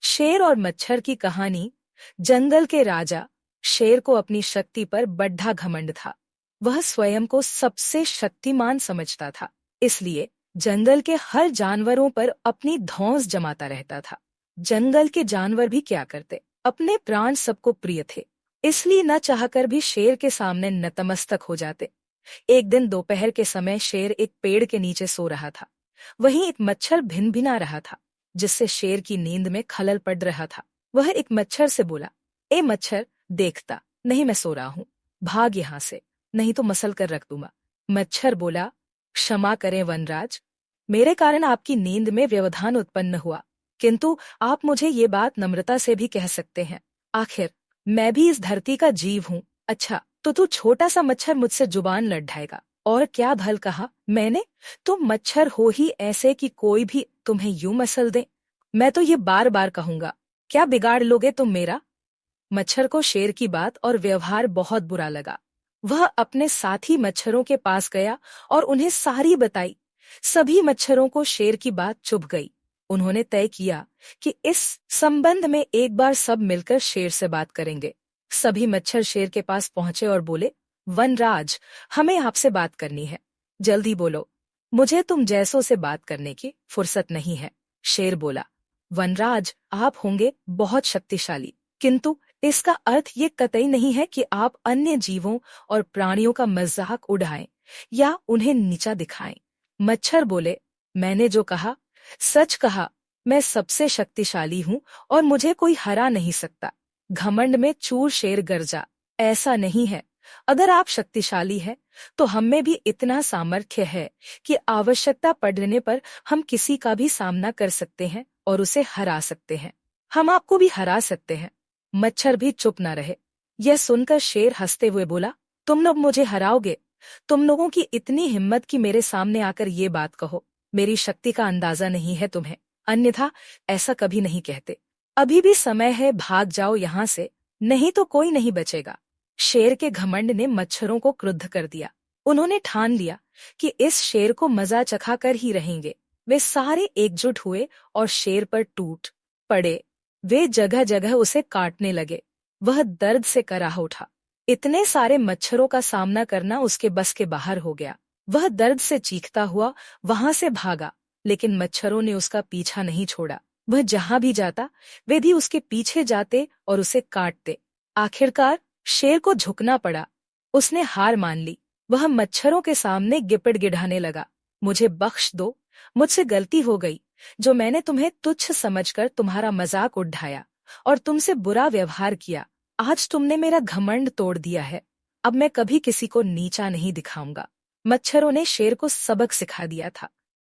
शेर और मच्छर की कहानी। जंगल के राजा शेर को अपनी शक्ति पर बड़ा घमंड था। वह स्वयं को सबसे शक्तिमान समझता था, इसलिए जंगल के हर जानवरों पर अपनी धौंस जमाता रहता था। जंगल के जानवर भी क्या करते, अपने प्राण सबको प्रिय थे, इसलिए न चाहकर भी शेर के सामने नतमस्तक हो जाते। एक दिन दोपहर के समय शेर एक पेड़ के नीचे सो रहा था। वहीं एक मच्छर भिनभिना रहा था, जिससे शेर की नींद में खलल पड़ रहा था। वह एक मच्छर से बोला, ए मच्छर, देखता नहीं मैं सो रहा हूँ, भाग यहाँ से, नहीं तो मसल कर रख दूंगा। मच्छर बोला, क्षमा करें वनराज, मेरे कारण आपकी नींद में व्यवधान उत्पन्न हुआ, किंतु आप मुझे ये बात नम्रता से भी कह सकते हैं। आखिर मैं भी इस धरती का जीव हूँ। अच्छा, तो तू छोटा सा मच्छर मुझसे जुबान लड़ाएगा? और क्या भल कहा मैंने? तुम मच्छर हो ही ऐसे कि कोई भी तुम्हें यूं मसल दे। मैं तो ये बार बार कहूंगा, क्या बिगाड़ लोगे तुम मेरा? मच्छर को शेर की बात और व्यवहार बहुत बुरा लगा। वह अपने साथी मच्छरों के पास गया और उन्हें सारी बताई। सभी मच्छरों को शेर की बात चुभ गई। उन्होंने तय किया कि इस संबंध में एक बार सब मिलकर शेर से बात करेंगे। सभी मच्छर शेर के पास पहुंचे और बोले, वनराज, हमें आपसे बात करनी है, जल्दी बोलो, मुझे तुम जैसों से बात करने की फुर्सत नहीं है। शेर बोला, वनराज, आप होंगे बहुत शक्तिशाली, किंतु इसका अर्थ ये कतई नहीं है कि आप अन्य जीवों और प्राणियों का मजाक उड़ाएं या उन्हें नीचा दिखाएं। मच्छर बोले, मैंने जो कहा सच कहा, मैं सबसे शक्तिशाली हूँ और मुझे कोई हरा नहीं सकता। घमंड में चूर शेर गरजा, ऐसा नहीं है, अगर आप शक्तिशाली हैं तो हम में भी इतना सामर्थ्य है कि आवश्यकता पड़ने पर हम किसी का भी सामना कर सकते हैं और उसे हरा सकते हैं। हम आपको भी हरा सकते हैं। मच्छर भी चुप न रहे। यह सुनकर शेर हंसते हुए बोला, तुम लोग मुझे हराओगे? तुम लोगों की इतनी हिम्मत कि मेरे सामने आकर ये बात कहो। मेरी शक्ति का अंदाजा नहीं है तुम्हें, अन्यथा ऐसा कभी नहीं कहते। अभी भी समय है, भाग जाओ यहाँ से, नहीं तो कोई नहीं बचेगा। शेर के घमंड ने मच्छरों को क्रुद्ध कर दिया। उन्होंने ठान लिया कि इस शेर को मजा चखाकर ही रहेंगे। वे सारे एकजुट हुए और शेर पर टूट पड़े। वे जगह जगह उसे काटने लगे। वह दर्द से कराह उठा। इतने सारे मच्छरों का सामना करना उसके बस के बाहर हो गया। वह दर्द से चीखता हुआ वहां से भागा, लेकिन मच्छरों ने उसका पीछा नहीं छोड़ा। वह जहां भी जाता वे भी उसके पीछे जाते और उसे काटते। आखिरकार शेर को झुकना पड़ा। उसने हार मान ली। वह मच्छरों के सामने गिपट गिड़ाने लगा, मुझे बख्श दो, मुझसे गलती हो गई, जो मैंने तुम्हें तुच्छ समझकर तुम्हारा मजाक उड़ाया और तुमसे बुरा व्यवहार किया। आज तुमने मेरा घमंड तोड़ दिया है, अब मैं कभी किसी को नीचा नहीं दिखाऊंगा। मच्छरों ने शेर को सबक सिखा दिया था।